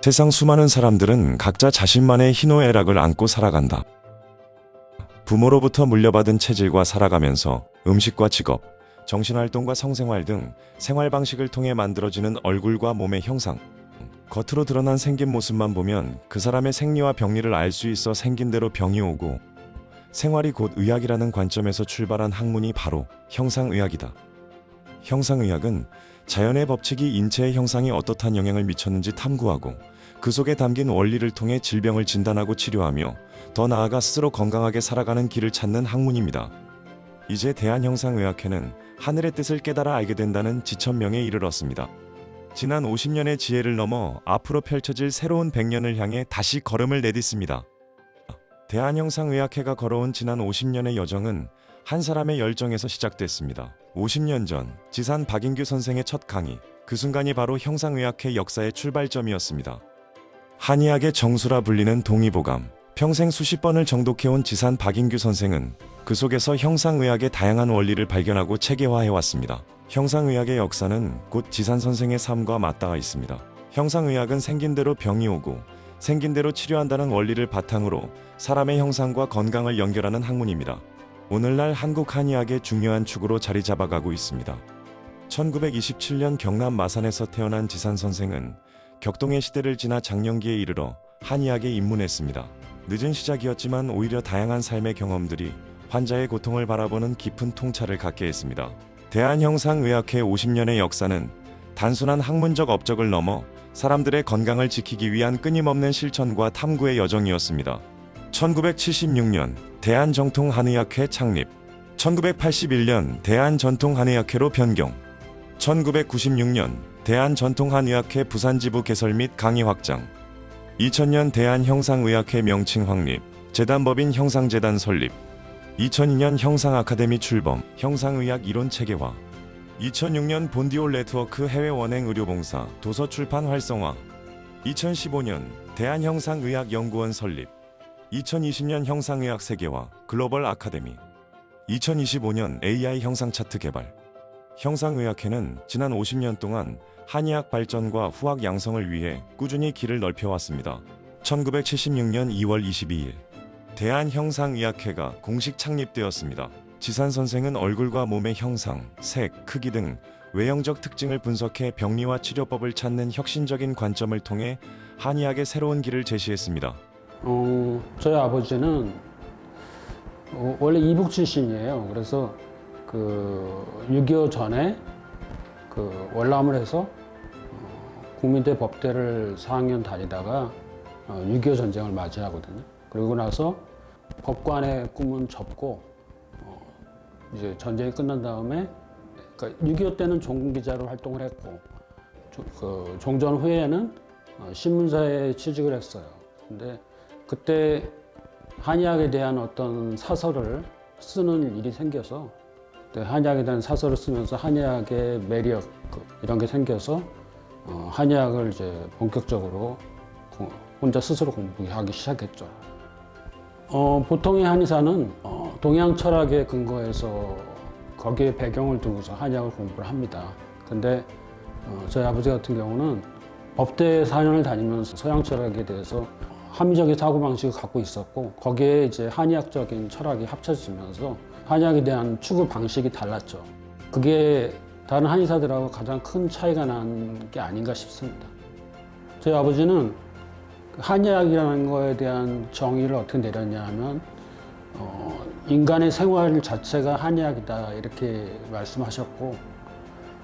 세상 수많은 사람들은 각자 자신만의 희노애락을 안고 살아간다. 부모로부터 물려받은 체질과 살아가면서 음식과 직업, 정신활동과 성생활 등 생활 방식을 통해 만들어지는 얼굴과 몸의 형상, 겉으로 드러난 생긴 모습만 보면 그 사람의 생리와 병리를 알 수 있어 생긴 대로 병이 오고, 생활이 곧 의학이라는 관점에서 출발한 학문이 바로 형상의학이다. 형상의학은 자연의 법칙이 인체의 형상에 어떻한 영향을 미쳤는지 탐구하고 그 속에 담긴 원리를 통해 질병을 진단하고 치료하며 더 나아가 스스로 건강하게 살아가는 길을 찾는 학문입니다. 이제 대한형상의학회는 하늘의 뜻을 깨달아 알게 된다는 지천명에 이르렀습니다. 지난 50년의 지혜를 넘어 앞으로 펼쳐질 새로운 100년을 향해 다시 걸음을 내딛습니다. 대한형상의학회가 걸어온 지난 50년의 여정은 한 사람의 열정에서 시작됐습니다. 50년 전 지산 박인규 선생의 첫 강의, 그 순간이 바로 형상의학회 역사의 출발점이었습니다. 한의학의 정수라 불리는 동의보감, 평생 수십 번을 정독해온 지산 박인규 선생은 그 속에서 형상의학의 다양한 원리를 발견하고 체계화해왔습니다. 형상의학의 역사는 곧 지산 선생의 삶과 맞닿아 있습니다. 형상의학은 생긴 대로 병이 오고 생긴 대로 치료한다는 원리를 바탕으로 사람의 형상과 건강을 연결하는 학문입니다. 오늘날 한국 한의학의 중요한 축으로 자리 잡아가고 있습니다. 1927년 경남 마산에서 태어난 지산 선생은 격동의 시대를 지나 장년기에 이르러 한의학에 입문했습니다. 늦은 시작이었지만 오히려 다양한 삶의 경험들이 환자의 고통을 바라보는 깊은 통찰을 갖게 했습니다. 대한형상의학회 50년의 역사는 단순한 학문적 업적을 넘어 사람들의 건강을 지키기 위한 끊임없는 실천과 탐구의 여정이었습니다. 1976년 대한정통한의학회 창립, 1981년 대한전통한의학회로 변경, 1996년 대한전통한의학회 부산지부 개설 및 강의 확장, 2000년 대한형상의학회 명칭 확립, 재단법인 형상재단 설립, 2002년 형상아카데미 출범, 형상의학 이론 체계화, 2006년 본디올 네트워크 해외 원행 의료봉사, 도서 출판 활성화, 2015년 대한형상의학연구원 설립, 2020년 형상의학 세계화, 글로벌 아카데미, 2025년 AI 형상 차트 개발. 형상의학회는 지난 50년 동안 한의학 발전과 후학 양성을 위해 꾸준히 길을 넓혀왔습니다. 1976년 2월 22일 대한형상의학회가 공식 창립되었습니다. 지산 선생은 얼굴과 몸의 형상, 색, 크기 등 외형적 특징을 분석해 병리와 치료법을 찾는 혁신적인 관점을 통해 한의학의 새로운 길을 제시했습니다. 저희 아버지는 원래 이북 출신이에요. 그래서 6.25 전에 월남을 해서 국민대 법대를 4학년 다니다가 6.25 전쟁을 맞이하거든요. 그리고 나서 법관의 꿈은 접고 이제 전쟁이 끝난 다음에 6.25 때는 종기자로 활동을 했고 종전 후에는 신문사에 취직을 했어요. 근데 그때 한의학에 대한 어떤 사설을 쓰는 일이 생겨서 한의학에 대한 사설을 쓰면서 한의학의 매력 이런 게 생겨서 한의학을 이제 본격적으로 혼자 스스로 공부하기 시작했죠. 보통의 한의사는 동양 철학에 근거해서 거기에 배경을 두고서 한의학을 공부를 합니다. 근데 저희 아버지 같은 경우는 법대 4년을 다니면서 서양 철학에 대해서 합리적인 사고방식을 갖고 있었고 거기에 이제 한의학적인 철학이 합쳐지면서 한의학에 대한 추구 방식이 달랐죠. 그게 다른 한의사들하고 가장 큰 차이가 난 게 아닌가 싶습니다. 저희 아버지는 한의학이라는 거에 대한 정의를 어떻게 내렸냐 하면 인간의 생활 자체가 한의학이다 이렇게 말씀하셨고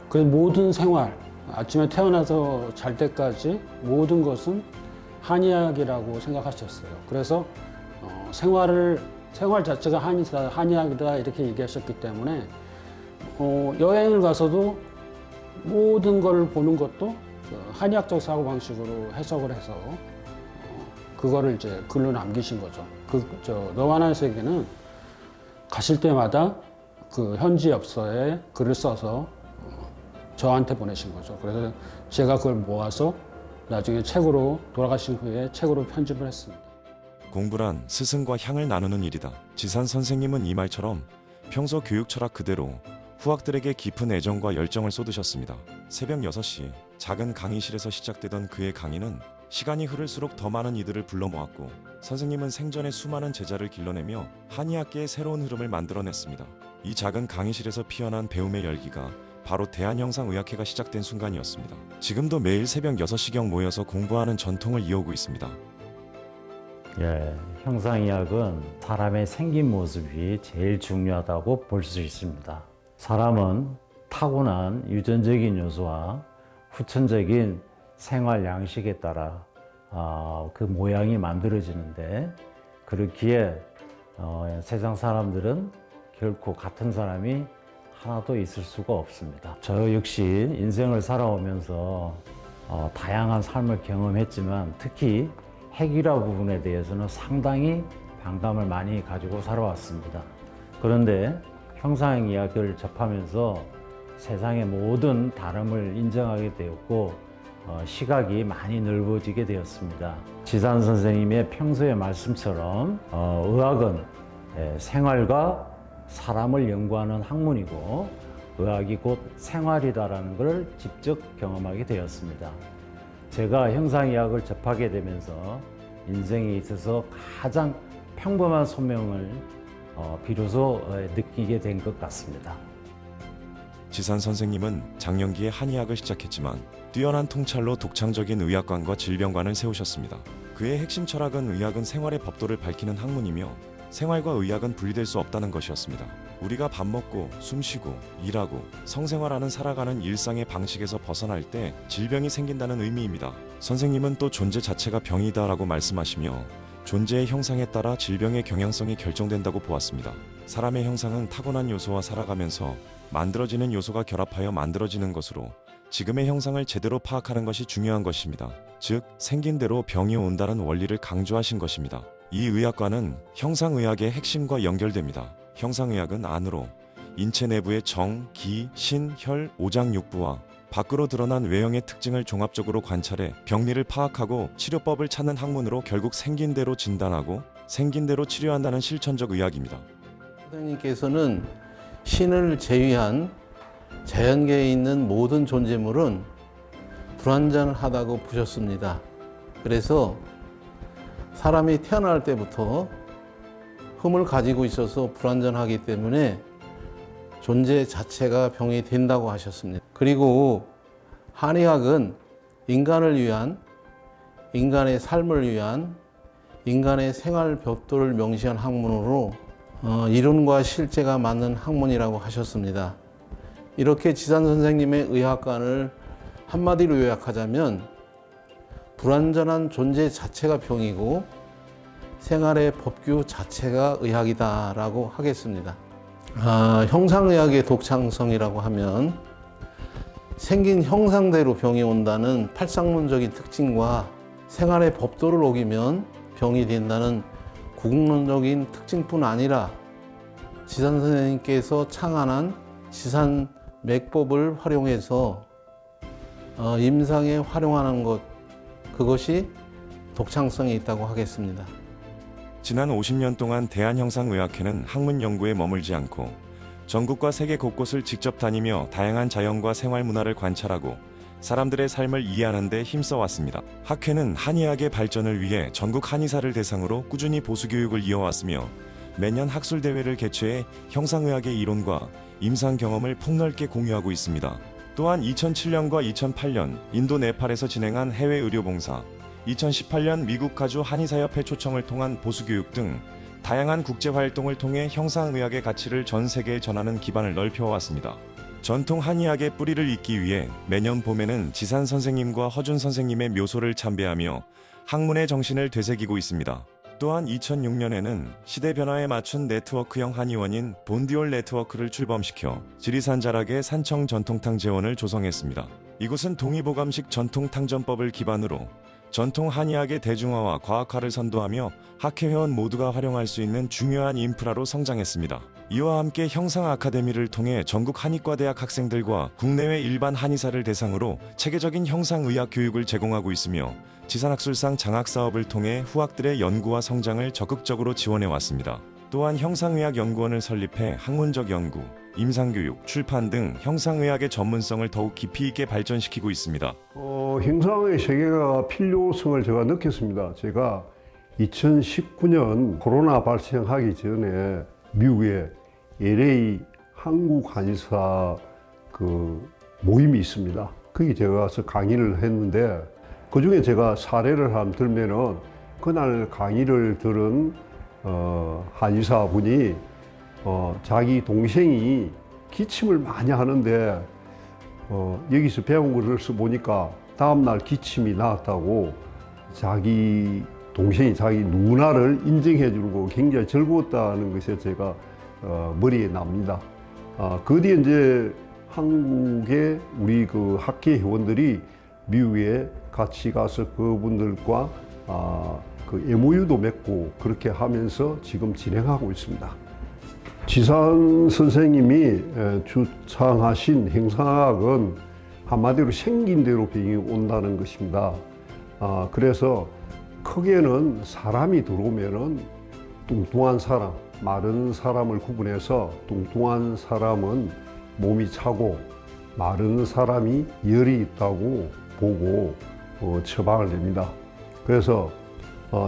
그래서 모든 생활, 아침에 태어나서 잘 때까지 모든 것은 한의학이라고 생각하셨어요. 그래서 생활 자체가 한의학이다 이렇게 얘기하셨기 때문에 여행을 가서도 모든 걸 보는 것도 한의학적 사고방식으로 해석을 해서 그거를 이제 글로 남기신 거죠. 너와 나의 세계는 가실 때마다 그 현지 엽서에 글을 써서 저한테 보내신 거죠. 그래서 제가 그걸 모아서 나중에 책으로 돌아가신 후에 책으로 편집을 했습니다. 공부란 스승과 향을 나누는 일이다. 지산 선생님은 이 말처럼 평소 교육 철학 그대로 후학들에게 깊은 애정과 열정을 쏟으셨습니다. 새벽 6시 작은 강의실에서 시작되던 그의 강의는 시간이 흐를수록 더 많은 이들을 불러 모았고, 선생님은 생전에 수많은 제자를 길러내며 한의학계의 새로운 흐름을 만들어냈습니다. 이 작은 강의실에서 피어난 배움의 열기가 바로 대한형상의학회가 시작된 순간이었습니다. 지금도 매일 새벽 6시경 모여서 공부하는 전통을 이어오고 있습니다. 예, 형상의학은 사람의 생긴 모습이 제일 중요하다고 볼 수 있습니다. 사람은 타고난 유전적인 요소와 후천적인 생활 양식에 따라 그 모양이 만들어지는데, 그렇기에 세상 사람들은 결코 같은 사람이 하나도 있을 수가 없습니다. 저 역시 인생을 살아오면서 다양한 삶을 경험했지만, 특히 핵이라 부분에 대해서는 상당히 반감을 많이 가지고 살아왔습니다. 그런데 형상의학을 접하면서 세상의 모든 다름을 인정하게 되었고, 시각이 많이 넓어지게 되었습니다. 지산 선생님의 평소의 말씀처럼 의학은 생활과 사람을 연구하는 학문이고, 의학이 곧 생활이다라는 것을 직접 경험하게 되었습니다. 제가 형상의학을 접하게 되면서 인생에 있어서 가장 평범한 소명을 비로소 느끼게 된 것 같습니다. 지산 선생님은 장년기에 한의학을 시작했지만 뛰어난 통찰로 독창적인 의학관과 질병관을 세우셨습니다. 그의 핵심 철학은 의학은 생활의 법도를 밝히는 학문이며 생활과 의학은 분리될 수 없다는 것이었습니다. 우리가 밥 먹고 숨쉬고 일하고 성생활하는 살아가는 일상의 방식에서 벗어날 때 질병이 생긴다는 의미입니다. 선생님은 또 존재 자체가 병이다라고 말씀하시며 존재의 형상에 따라 질병의 경향성이 결정된다고 보았습니다. 사람의 형상은 타고난 요소와 살아가면서 만들어지는 요소가 결합하여 만들어지는 것으로 지금의 형상을 제대로 파악하는 것이 중요한 것입니다. 즉, 생긴 대로 병이 온다는 원리를 강조하신 것입니다. 이 의학과는 형상의학의 핵심과 연결됩니다. 형상의학은 안으로 인체 내부의 정, 기, 신, 혈, 오장육부와 밖으로 드러난 외형의 특징을 종합적으로 관찰해 병리를 파악하고 치료법을 찾는 학문으로 결국 생긴 대로 진단하고 생긴 대로 치료한다는 실천적 의학입니다. 선생님께서는 신을 제외한 자연계에 있는 모든 존재물은 불완전하다고 보셨습니다. 그래서 사람이 태어날 때부터 흠을 가지고 있어서 불완전하기 때문에 존재 자체가 병이 된다고 하셨습니다. 그리고 한의학은 인간을 위한, 인간의 삶을 위한, 인간의 생활 벽도를 명시한 학문으로 이론과 실제가 맞는 학문이라고 하셨습니다. 이렇게 지산 선생님의 의학관을 한마디로 요약하자면 불완전한 존재 자체가 병이고 생활의 법규 자체가 의학이다라고 하겠습니다. 형상의학의 독창성이라고 하면 생긴 형상대로 병이 온다는 팔상론적인 특징과 생활의 법도를 어기면 병이 된다는 구국론적인 특징뿐 아니라 지산 선생님께서 창안한 지산 맥법을 활용해서 임상에 활용하는 것, 그것이 독창성이 있다고 하겠습니다. 지난 50년 동안 대한형상의학회는 학문 연구에 머물지 않고 전국과 세계 곳곳을 직접 다니며 다양한 자연과 생활 문화를 관찰하고 사람들의 삶을 이해하는 데 힘써왔습니다. 학회는 한의학의 발전을 위해 전국 한의사를 대상으로 꾸준히 보수교육을 이어왔으며 매년 학술대회를 개최해 형상의학의 이론과 임상 경험을 폭넓게 공유하고 있습니다. 또한 2007년과 2008년 인도 네팔에서 진행한 해외 의료봉사, 2018년 미국 가주 한의사협회 초청을 통한 보수교육 등 다양한 국제활동을 통해 형상의학의 가치를 전 세계에 전하는 기반을 넓혀왔습니다. 전통 한의학의 뿌리를 잇기 위해 매년 봄에는 지산 선생님과 허준 선생님의 묘소를 참배하며 학문의 정신을 되새기고 있습니다. 또한 2006년에는 시대 변화에 맞춘 네트워크형 한의원인 본디올 네트워크를 출범시켜 지리산 자락의 산청 전통탕 재원을 조성했습니다. 이곳은 동의보감식 전통탕전법을 기반으로 전통 한의학의 대중화와 과학화를 선도하며 학회 회원 모두가 활용할 수 있는 중요한 인프라로 성장했습니다. 이와 함께 형상 아카데미를 통해 전국 한의과대학 학생들과 국내외 일반 한의사를 대상으로 체계적인 형상의학 교육을 제공하고 있으며 지산학술상 장학사업을 통해 후학들의 연구와 성장을 적극적으로 지원해 왔습니다. 또한 형상의학 연구원을 설립해 학문적 연구, 임상교육, 출판 등 형상의학의 전문성을 더욱 깊이 있게 발전시키고 있습니다. 형상의 세계가 필요성을 제가 느꼈습니다. 제가 2019년 코로나 발생하기 전에 미국에 LA 한국 한의사 그 모임이 있습니다. 거기 제가 가서 강의를 했는데 그 중에 제가 사례를 한번 들면은 그날 강의를 들은 한의사분이 자기 동생이 기침을 많이 하는데 여기서 배운 것을 보니까 다음날 기침이 나았다고 자기 동생이 자기 누나를 인정해 주고 굉장히 즐거웠다는 것이 제가 머리에 납니다. 그 뒤에 이제 한국의 우리 그 학계 회원들이 미국에 같이 가서 그분들과 그 MOU도 맺고 그렇게 하면서 지금 진행하고 있습니다. 지산 선생님이 주창하신 형상학은 한마디로 생긴 대로 병이 온다는 것입니다. 그래서 크게는 사람이 들어오면은 뚱뚱한 사람, 마른 사람을 구분해서 뚱뚱한 사람은 몸이 차고 마른 사람이 열이 있다고 보고 처방을 냅니다. 그래서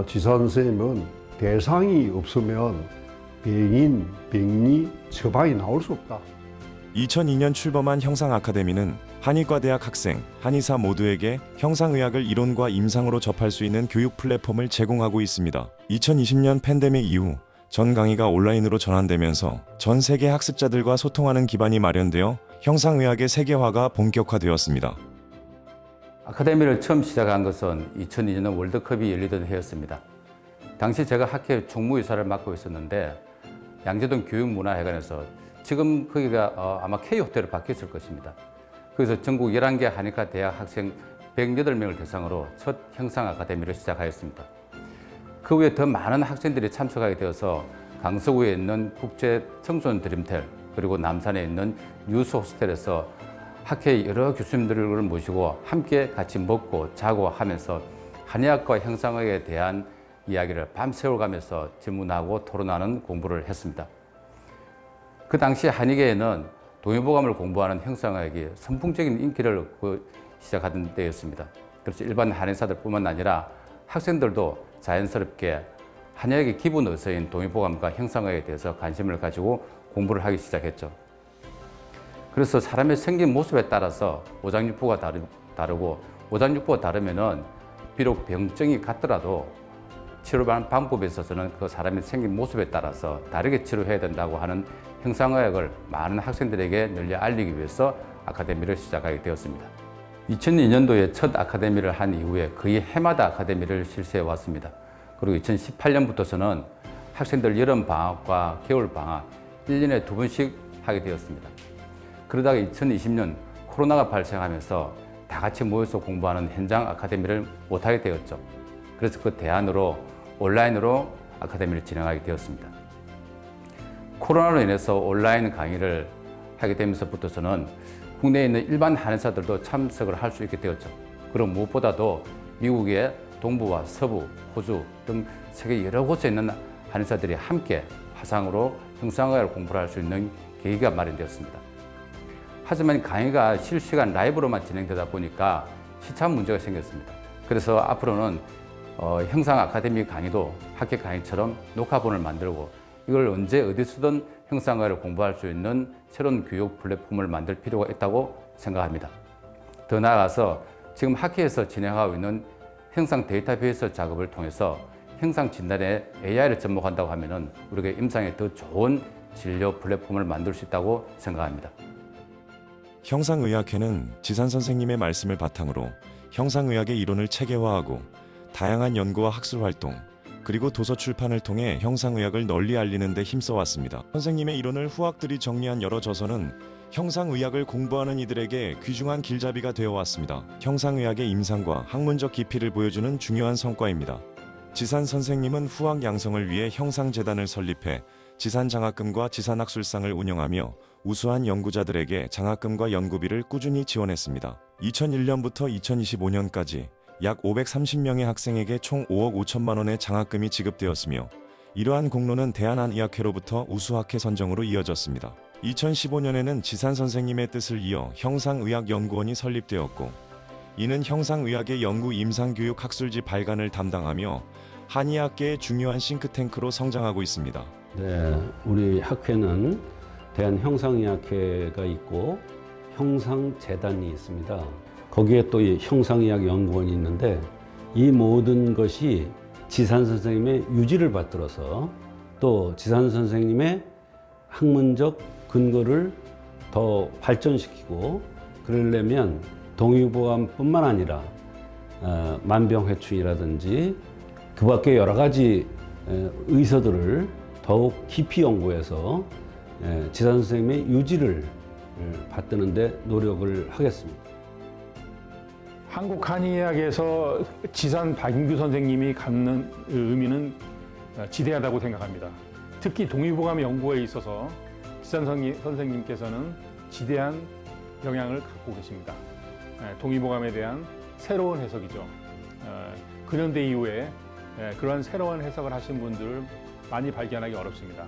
지산 선생님은 대상이 없으면 병인, 병리, 처방이 나올 수 없다. 2002년 출범한 형상아카데미는 한의과대학 학생, 한의사 모두에게 형상의학을 이론과 임상으로 접할 수 있는 교육 플랫폼을 제공하고 있습니다. 2020년 팬데믹 이후 전 강의가 온라인으로 전환되면서 전 세계 학습자들과 소통하는 기반이 마련되어 형상의학의 세계화가 본격화되었습니다. 아카데미를 처음 시작한 것은 2002년 월드컵이 열리던 해였습니다. 당시 제가 학회 총무이사를 맡고 있었는데 양재동 교육문화회관에서 지금 거기가 아마 K호텔로 바뀌었을 것입니다. 그래서 전국 11개 한의과 대학 학생 108명을 대상으로 첫 형상 아카데미를 시작하였습니다. 그 후에 더 많은 학생들이 참석하게 되어서 강서구에 있는 국제 청소년 드림텔 그리고 남산에 있는 뉴스 호스텔에서 학회 여러 교수님들을 모시고 함께 같이 먹고 자고 하면서 한의학과 형상학에 대한 이야기를 밤새워가면서 질문하고 토론하는 공부를 했습니다. 그 당시 한의계에는 동의보감을 공부하는 형상학이 선풍적인 인기를 얻고 시작하던 때였습니다. 그래서 일반 한의사들뿐만 아니라 학생들도 자연스럽게 한의학의 기본 의서인 동의보감과 형상학에 대해서 관심을 가지고 공부를 하기 시작했죠. 그래서 사람의 생긴 모습에 따라서 오장육부가 다르고 오장육부가 다르면은 비록 병증이 같더라도 치료 방법에 있어서는 그 사람의 생긴 모습에 따라서 다르게 치료해야 된다고 하는 형상의학을 많은 학생들에게 널리 알리기 위해서 아카데미를 시작하게 되었습니다. 2002년도에 첫 아카데미를 한 이후에 거의 해마다 아카데미를 실시해 왔습니다. 그리고 2018년부터서는 학생들 여름 방학과 겨울 방학 1년에 2번씩 하게 되었습니다. 그러다가 2020년 코로나가 발생하면서 다 같이 모여서 공부하는 현장 아카데미를 못하게 되었죠. 그래서 그 대안으로 온라인으로 아카데미를 진행하게 되었습니다. 코로나로 인해서 온라인 강의를 하게 되면서부터서는 국내에 있는 일반 한의사들도 참석을 할 수 있게 되었죠. 그리고 무엇보다도 미국의 동부와 서부, 호주 등 세계 여러 곳에 있는 한의사들이 함께 화상으로 형상의학을 공부를 할 수 있는 계기가 마련되었습니다. 하지만 강의가 실시간 라이브로만 진행되다 보니까 시차 문제가 생겼습니다. 그래서 앞으로는 형상 아카데미 강의도 학회 강의처럼 녹화본을 만들고 이걸 언제 어디서든 형상의학을 공부할 수 있는 새로운 교육 플랫폼을 만들 필요가 있다고 생각합니다. 더 나아가서 지금 학회에서 진행하고 있는 형상 데이터베이스 작업을 통해서 형상 진단에 AI를 접목한다고 하면은 우리가 임상에 더 좋은 진료 플랫폼을 만들 수 있다고 생각합니다. 형상의학회는 지산 선생님의 말씀을 바탕으로 형상의학의 이론을 체계화하고 다양한 연구와 학술 활동, 그리고 도서 출판을 통해 형상의학을 널리 알리는 데 힘써왔습니다. 선생님의 이론을 후학들이 정리한 여러 저서는 형상의학을 공부하는 이들에게 귀중한 길잡이가 되어왔습니다. 형상의학의 임상과 학문적 깊이를 보여주는 중요한 성과입니다. 지산 선생님은 후학 양성을 위해 형상재단을 설립해 지산장학금과 지산학술상을 운영하며 우수한 연구자들에게 장학금과 연구비를 꾸준히 지원했습니다. 2001년부터 2025년까지 약 530명의 학생에게 총 5억 5천만 원의 장학금이 지급되었으며 이러한 공로는 대한한의학회로부터 우수학회 선정으로 이어졌습니다. 2015년에는 지산 선생님의 뜻을 이어 형상의학연구원이 설립되었고, 이는 형상의학의 연구 임상교육 학술지 발간을 담당하며 한의학계의 중요한 싱크탱크로 성장하고 있습니다. 네, 우리 학회는 대한형상의학회가 있고 형상재단이 있습니다. 거기에 또 이 형상의학연구원이 있는데, 이 모든 것이 지산 선생님의 유지를 받들어서 또 지산 선생님의 학문적 근거를 더 발전시키고, 그러려면 동의보감뿐만 아니라 만병회충이라든지 그 밖에 여러 가지 의서들을 더욱 깊이 연구해서 지산 선생님의 유지를 받드는 데 노력을 하겠습니다. 한국 한의학에서 지산 박인규 선생님이 갖는 의미는 지대하다고 생각합니다. 특히 동의보감 연구에 있어서 지산 선생님께서는 지대한 영향을 갖고 계십니다. 동의보감에 대한 새로운 해석이죠. 근현대 이후에 그러한 새로운 해석을 하신 분들을 많이 발견하기 어렵습니다.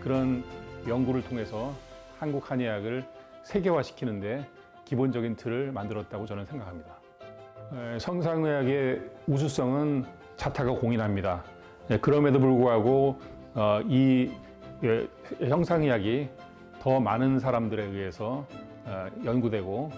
그런 연구를 통해서 한국 한의학을 세계화시키는데 기본적인 틀을 만들었다고 저는 생각합니다. 성상의학의 우수성은 자타가 공인합니다. 그럼에도 불구하고 이 형상의학이 더 많은 사람들에 의해서 연구되고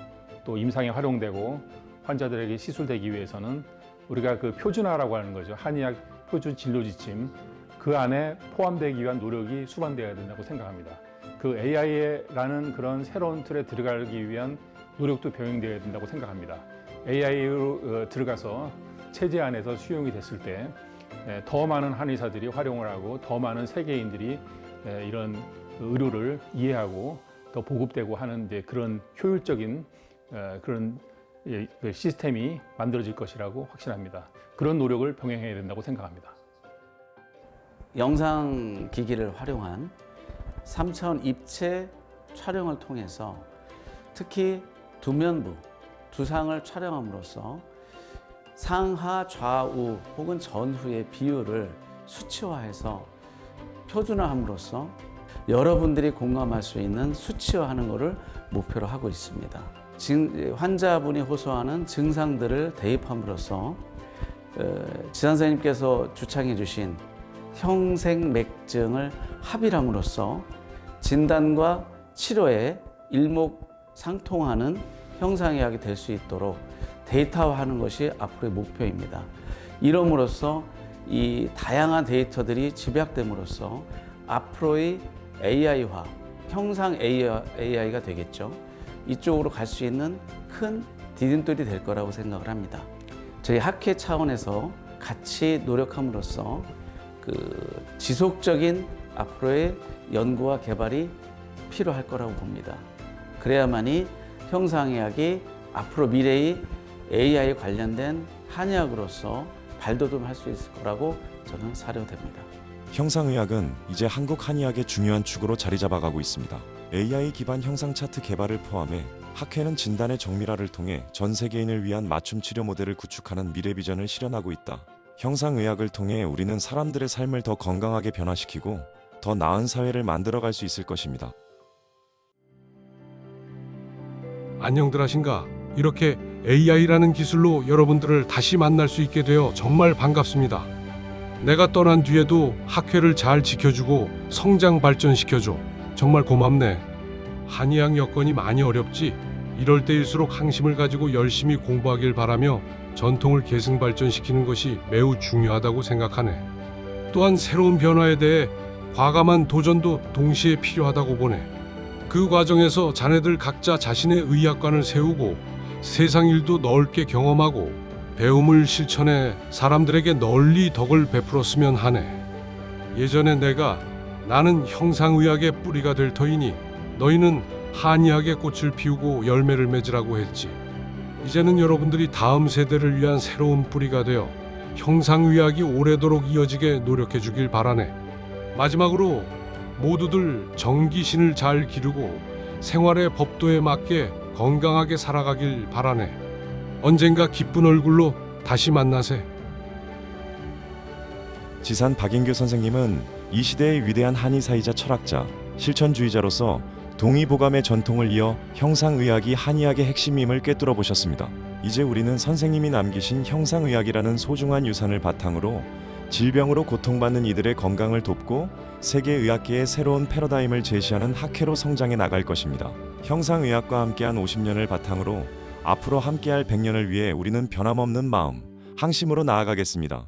또 임상에 활용되고 환자들에게 시술되기 위해서는 우리가 그 표준화라고 하는 거죠. 한의학 표준 진료 지침, 그 안에 포함되기 위한 노력이 수반되어야 된다고 생각합니다. 그 AI라는 그런 새로운 틀에 들어가기 위한 노력도 병행되어야 된다고 생각합니다. AI로 들어가서 체제 안에서 수용이 됐을 때 더 많은 한의사들이 활용을 하고 더 많은 세계인들이 이런 의료를 이해하고 더 보급되고 하는 이제 그런 효율적인 그런 시스템이 만들어질 것이라고 확신합니다. 그런 노력을 병행해야 된다고 생각합니다. 영상 기기를 활용한 3차원 입체 촬영을 통해서 특히 두면부, 두상을 촬영함으로써 상하, 좌우 혹은 전후의 비율을 수치화해서 표준화함으로써 여러분들이 공감할 수 있는 수치화하는 것을 목표로 하고 있습니다. 환자분이 호소하는 증상들을 대입함으로써 지산 선생님께서 주창해 주신 형생맥증을 합의함으로써 진단과 치료에 일목상통하는 형상의학이 될 수 있도록 데이터화하는 것이 앞으로의 목표입니다. 이럼으로써 이 다양한 데이터들이 집약됨으로써 앞으로의 AI화, 형상 AI가 되겠죠. 이쪽으로 갈 수 있는 큰 디딤돌이 될 거라고 생각을 합니다. 저희 학회 차원에서 같이 노력함으로써 그 지속적인 앞으로의 연구와 개발이 필요할 거라고 봅니다. 그래야만이 형상의학이 앞으로 미래의 AI 관련된 한의학으로서 발돋움할 수 있을 거라고 저는 사료됩니다. 형상의학은 이제 한국 한의학의 중요한 축으로 자리 잡아가고 있습니다. AI 기반 형상 차트 개발을 포함해 학회는 진단의 정밀화를 통해 전 세계인을 위한 맞춤 치료 모델을 구축하는 미래 비전을 실현하고 있다. 형상의학을 통해 우리는 사람들의 삶을 더 건강하게 변화시키고 더 나은 사회를 만들어갈 수 있을 것입니다. 안녕들 하신가? 이렇게 AI라는 기술로 여러분들을 다시 만날 수 있게 되어 정말 반갑습니다. 내가 떠난 뒤에도 학회를 잘 지켜주고 성장 발전시켜줘. 정말 고맙네. 한의학 여건이 많이 어렵지? 이럴 때일수록 항심을 가지고 열심히 공부하길 바라며 전통을 계승 발전시키는 것이 매우 중요하다고 생각하네. 또한 새로운 변화에 대해 과감한 도전도 동시에 필요하다고 보네. 그 과정에서 자네들 각자 자신의 의학관을 세우고 세상 일도 넓게 경험하고 배움을 실천해 사람들에게 널리 덕을 베풀었으면 하네. 예전에 내가 나는 형상의학의 뿌리가 될 터이니 너희는 한의학의 꽃을 피우고 열매를 맺으라고 했지. 이제는 여러분들이 다음 세대를 위한 새로운 뿌리가 되어 형상의학이 오래도록 이어지게 노력해 주길 바라네. 마지막으로 모두들 정기신을 잘 기르고 생활의 법도에 맞게 건강하게 살아가길 바라네. 언젠가 기쁜 얼굴로 다시 만나세. 지산 박인규 선생님은 이 시대의 위대한 한의사이자 철학자, 실천주의자로서 동의보감의 전통을 이어 형상의학이 한의학의 핵심임을 꿰뚫어 보셨습니다. 이제 우리는 선생님이 남기신 형상의학이라는 소중한 유산을 바탕으로 질병으로 고통받는 이들의 건강을 돕고 세계의학계의 새로운 패러다임을 제시하는 학회로 성장해 나갈 것입니다. 형상의학과 함께한 50년을 바탕으로 앞으로 함께할 100년을 위해 우리는 변함없는 마음, 항심으로 나아가겠습니다.